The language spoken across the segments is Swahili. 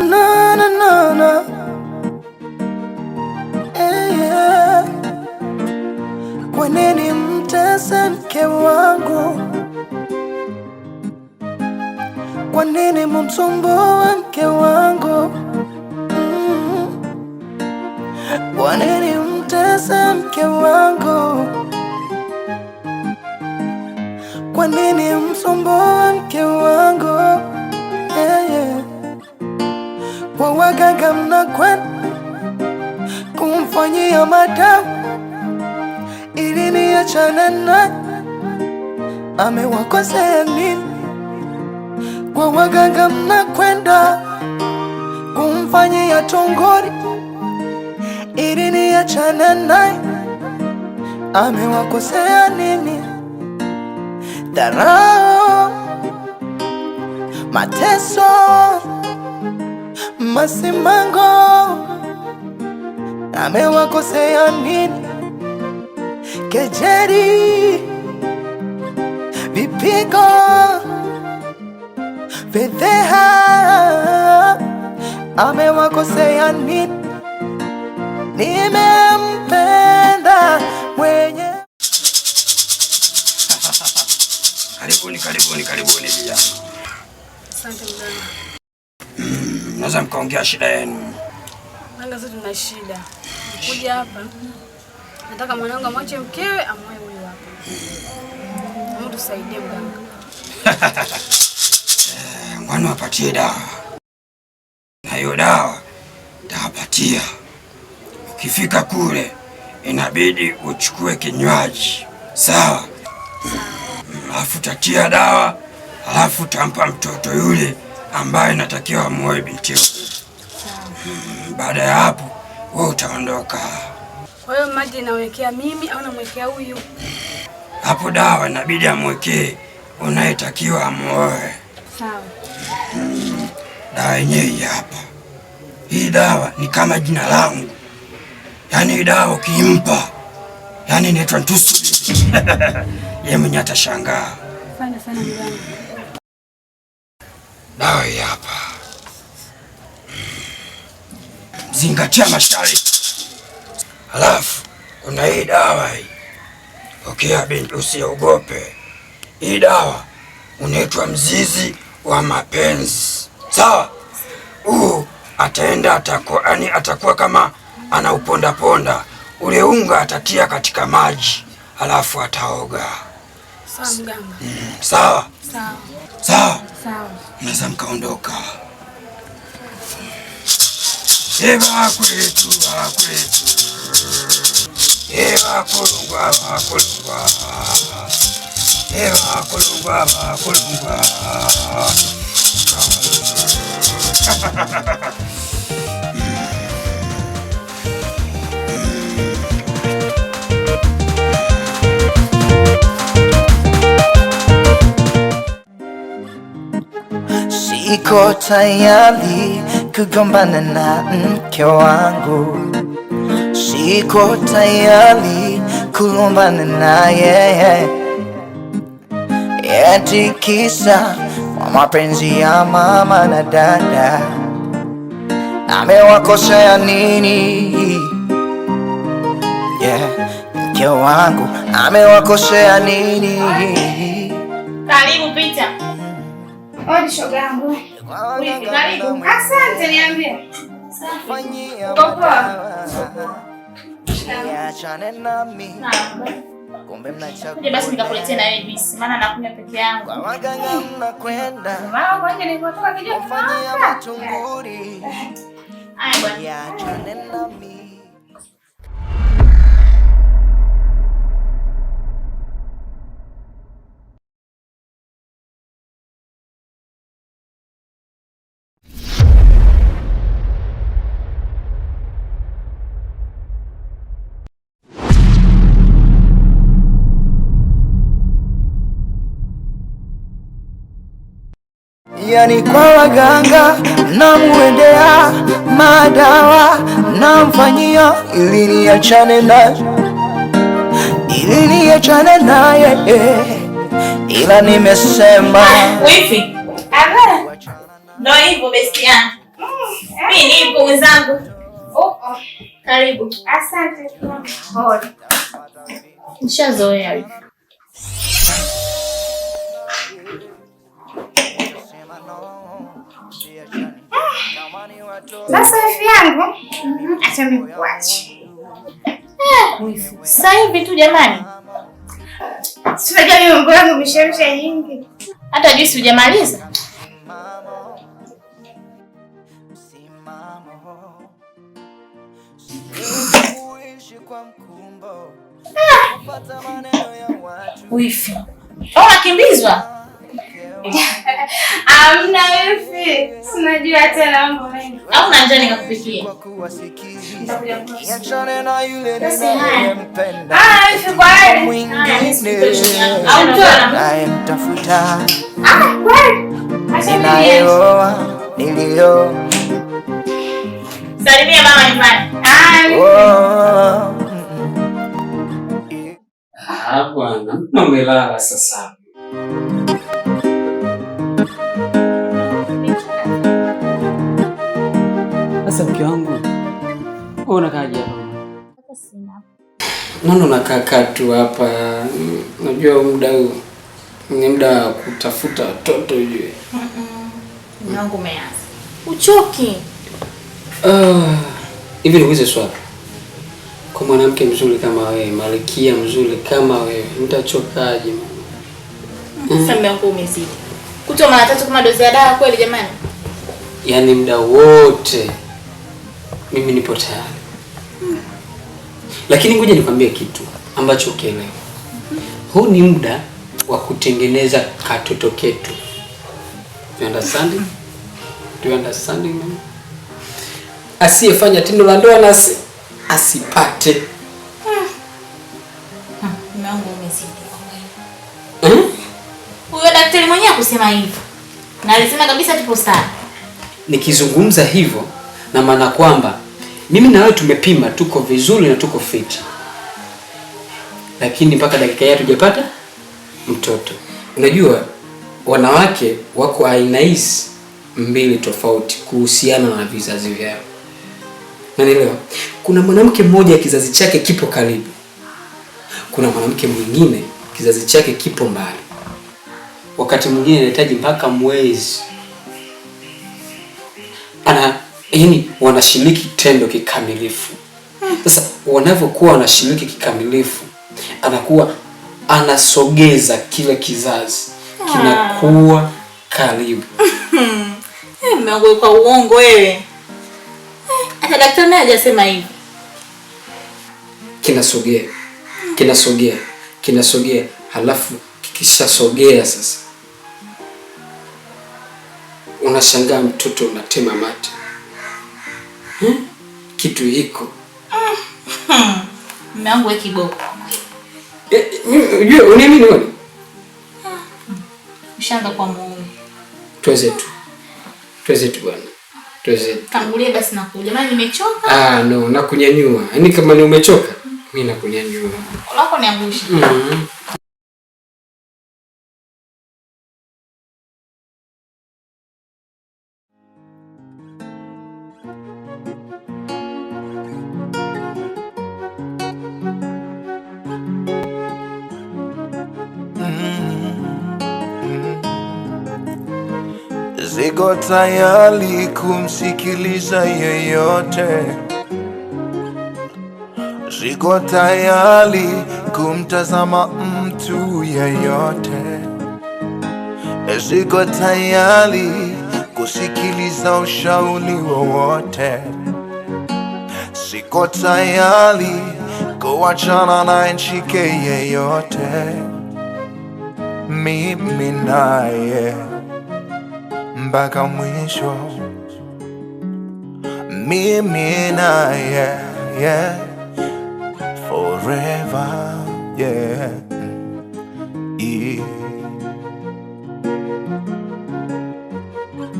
na na na na. Yeah. Kwa nini mtese mke wangu? Kwa nini mumsumbue mke wangu? Kwa nini mtese mke wangu? Kwa nini msumbue mke wangu? Yeah, yeah. Kwa waganga mnakwenda kumfanyia madawa ili niachane naye. Amewakosea nini? Kwa waganga mnakwenda kumfanyia tongori ili niachane naye. Amewakosea nini? Dharau, mateso, masimango. Amewakosea nini? Kejeli, vipigo, fedheha. Amewakosea nini? Nimempenda mwenye. Karibuni vijana. Asante mganga. Naweza mkaongea shida yenu? Mganga, sisi tuna shida. Kuja hapa. Nataka mwanangu amwache mkewe amoe huyu hapa. Mungu tusaidie mganga. Mwana apatie dawa. Na hiyo dawa tapatia. Ukifika kule inabidi uchukue kinywaji. Sawa? Alafu tatia dawa, alafu tampa mtoto yule ambaye natakiwa amuoe binti yako. Baada ya hapo wewe utaondoka. Kwa hiyo maji nawekea mimi au namwekea huyu? Hapo dawa inabidi amwekee unayetakiwa amuoe. Sawa. Dawa yenyewe hapa. Hii dawa ni kama jina langu. Yaani dawa ukimpa, yaani inaitwa Ntusu. Yeye mwenye atashangaa. Asante sana mganga. Dawa hii hapa. Zingatia masharti. Alafu kuna hii dawa hii. Okay, binti usiogope. Hii dawa unaitwa mzizi wa mapenzi. Sawa? Ataenda atakuwa kama anauponda ponda. Ule unga atatia katika maji. Alafu ataoga. Sawa mganga. Sawa? Sawa. Sawa? Sawa. Mnaweza mkaondoka. Eva kwetu, kwetu. Eva kulungwa, kulungwa. Eva kulungwa, kulungwa. Siko tayari kugombana na mke wangu. Siko tayari kugombana naye. Eti kisa kwa mapenzi ya mama na dada. Amewakosea nini? Mke wangu amewakosea nini? Karibu pita. Odi shoga yangu. Karibu. Asante niambie. Niachane nami. Kumbe mnachagua. Basi nikakuletea na wewe juice. Maana nakunywa peke yangu. Waganga mnakwenda. Mama kwanza nilipotoka kijiji. Kufanyia matunguri. Aya bwana. Niachane nami. Yani kwa waganga namuendea, madawa namfanyia ili niachane naye, ila nimesema wifi. Aba. Ndio hivyo besti yangu. Mimi nipo mwenzangu. Karibu. Asante. Pole. Nishazoea hivi. Sasa wifi yangu, acha nikuache. Wifi. Sasa hivi tu jamani. Sijajua ni mambo yangu mishemsha nyingi. Hata juisi hujamaliza. Wifi. Unakimbizwa? Amna wifi. Sinajua tena mambo mengi. Au na njaa nikakupikia. Wifi kwa heri. Au nayemtafuta ninayeoa nilio. Salimia mama nyumbani. Bwana, umelala sasa. Sasa mke wangu, wewe unakaaje hapa? Hata sina. Nani unakaa tu hapa? Unajua muda huu ni muda wa kutafuta watoto ujue. Mwanangu umeanza. Uchoki. Hivi niulize swali. Kwa mwanamke mzuri kama wewe, malkia mzuri kama wewe, mtachokaje mama? Sasa mwanangu umezidi. Kutoa mara 3 kama dozi ya dawa kweli jamani? Yaani muda wote mimi nipo tayari. Lakini ngoja nikwambie kitu ambacho ukielewa. Huu ni muda wa kutengeneza katoto ketu. You understand? Do you understand mama? Asiyefanya tendo la ndoa na asipate. Mwanangu umezidi kwa kweli. Huyo daktari mwenyewe akusema hivyo. Na alisema kabisa tupo sawa. Nikizungumza hivyo na maana kwamba mimi na wewe tumepima, tuko vizuri na tuko fit. Lakini mpaka dakika hii hatujapata mtoto. Unajua wanawake wako aina hizi mbili tofauti kuhusiana na vizazi vyao. Unanielewa? Kuna mwanamke mmoja kizazi chake kipo karibu. Kuna mwanamke mwingine kizazi chake kipo mbali. Wakati mwingine anahitaji mpaka mwezi. Yaani wanashiriki tendo kikamilifu. Sasa wanavyokuwa wanashiriki kikamilifu, anakuwa anasogeza kile kizazi kinakuwa karibu. Mmeongo kwa uongo wewe. Hata daktari naye hajasema hivi. Kinasogea, halafu kikishasogea sasa unashangaa mtoto unatema mate. Kitu hiko. Mmeangu wewe kiboko. Unajua uniamini wewe? Ushaanza kwa muongo. Tweze tu bwana. Tweze. Tangulia basi nakuja. Maana nimechoka. No, nakunyanyua. Yaani kama ni umechoka, mimi nakunyanyua. Ulako niangusha. Siko tayari kumsikiliza yeyote. Siko tayari kumtazama mtu yeyote. Siko tayari kusikiliza ushauri wowote. Siko tayari kuachana na nchike yeyote. Mimi naye mpaka mwisho. Mimi naye, yeah, forever, yeah, yeah.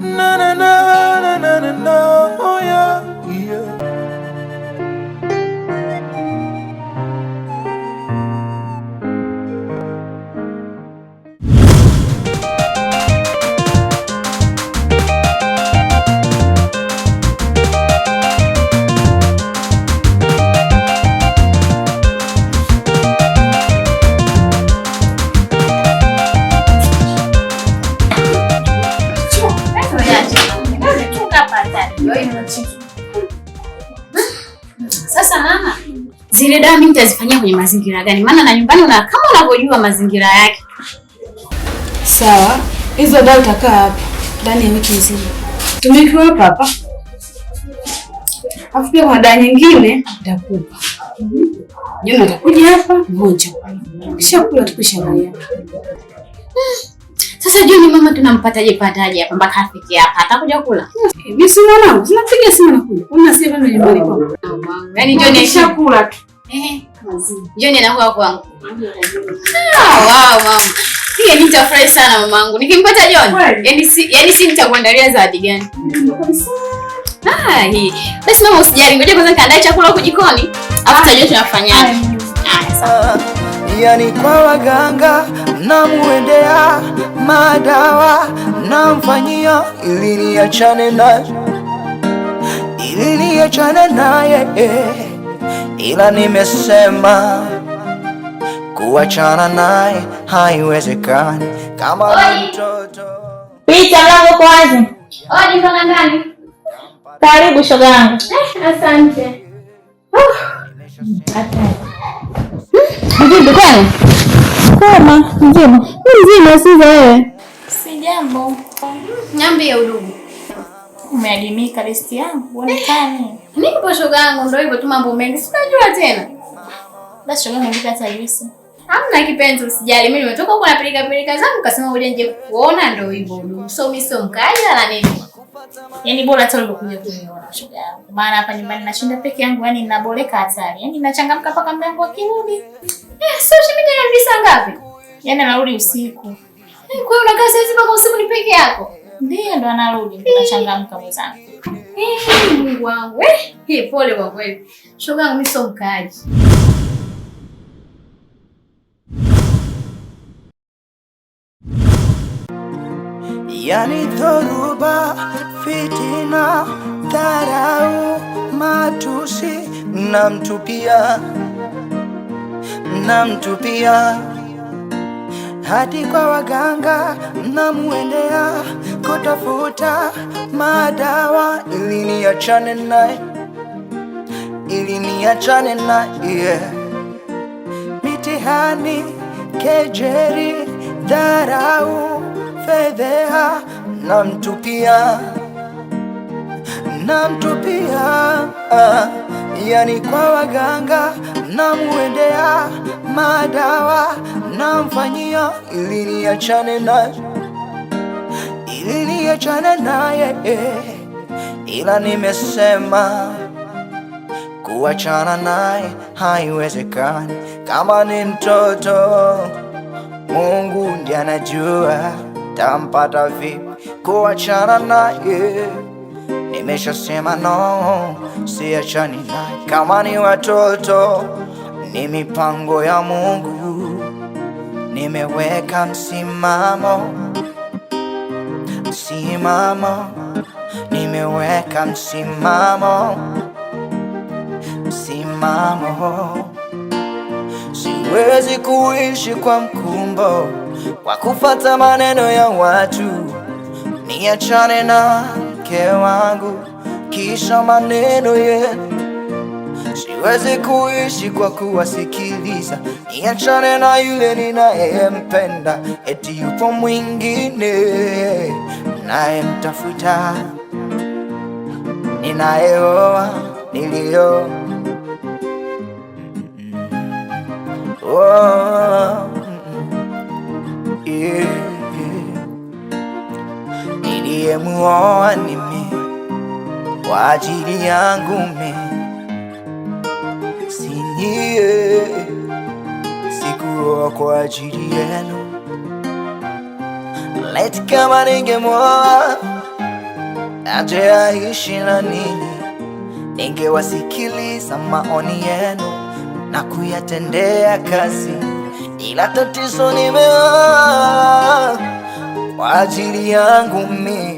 Na na na na na na na, oh yeah, yeah. Sasa mama, zile dawa mimi nitazifanyia kwenye mazingira gani? Maana na nyumbani kama unavyojua mazingira yake. Sawa. Hizo dawa utakaa hapa ndani ya wiki nzima. Tumekiwa hapa. Alafu pia kuna dawa nyingine nitakupa. Jana utakuja hapa moja. Kisha kula tukisha baya. Sasa Joni mama tunampataje pataje hapa mpaka afike hapa? Atakuja kula? Mimi si mwanangu, sinapiga simu na kula. Unasikia kama nyumbani kwangu. Yaani Joni ashakula tu. Joni anakuwa kwangu. Wow mama. Pia nitafurahi sana mamangu. Nikimpata Joni. Yaani si nitakuandalia zawadi gani? Hii. Basi mama usijali, ngoja kwanza kaandae chakula huko jikoni. Alafu tutajua tunafanyaje. Sawa. Yani kwa waganga namuendea, madawa namfanyia ili niachane naye, ila nimesema kuachana naye haiwezekani kama mtoto. Pita mlango kwa wazi. Odi mpaka ndani. Karibu shoga yangu. Asante. Vipi kwani? Kama mzima. Mzima sasa wewe. Si jambo. Niambie udugu. Umeadimika listi yangu, uonekane. Nipo shoga yangu, ndio hivyo tu mambo mengi. Sijajua tena. Basi shoga yangu hata juisi. Hamna kipenzi usijali. Mimi nimetoka huko na pilika zangu kasema uje nje kuona ndio hivyo udugu. So mimi sio mkaja na nini. Yaani bora tu ulikuja kuniona shoga yangu. Maana hapa nyumbani nashinda peke yangu, yani ninaboleka hatari. Yaani nachangamka paka mlango akirudi. So shemeji anarudi saa ngapi? Yaani anarudi usiku. Kwa hiyo unakaa sasa mpaka usiku ni peke yako? Ndiyo ndo anarudi, nachangamka mwenzangu. Mungu wangu. Pole kwa kweli. Shoga yangu mimi sio mkaaji. Yani dhoruba, fitina, dharau, matusi namtupia hadi kwa waganga namuendea, kutafuta madawa ili niachane naye, mitihani, kejeri, dharau, fedheha namtupia, yani kwa waganga namuendea, madawa namfanyia ili niachane naye, ila nimesema kuachana naye haiwezekani kama ni mtoto. Mungu ndiye anajua tampata vipi kuachana naye. Nimeshasema no, siachani naye. Kama ni watoto ni mipango ya Mungu, nimeweka msimamo, nimeweka msimamo. Siwezi kuishi kwa mkumbo, kwa kufuata maneno ya watu, niachane na mke wangu kisha maneno yenu. Siwezi kuishi kwa kuwasikiliza, niachane na yule ninayempenda, eti yupo mwingine nayemtafuta, ninayeoa, nilio niliyemuoa nime kwa ajili yangu sinie, sikuoa kwa ajili yenu. Laiti kama ningemuoa aje aishi na nini, ningewasikiliza maoni yenu na kuyatendea kazi, ila tatizo nimeoa kwa ajili yangu mimi.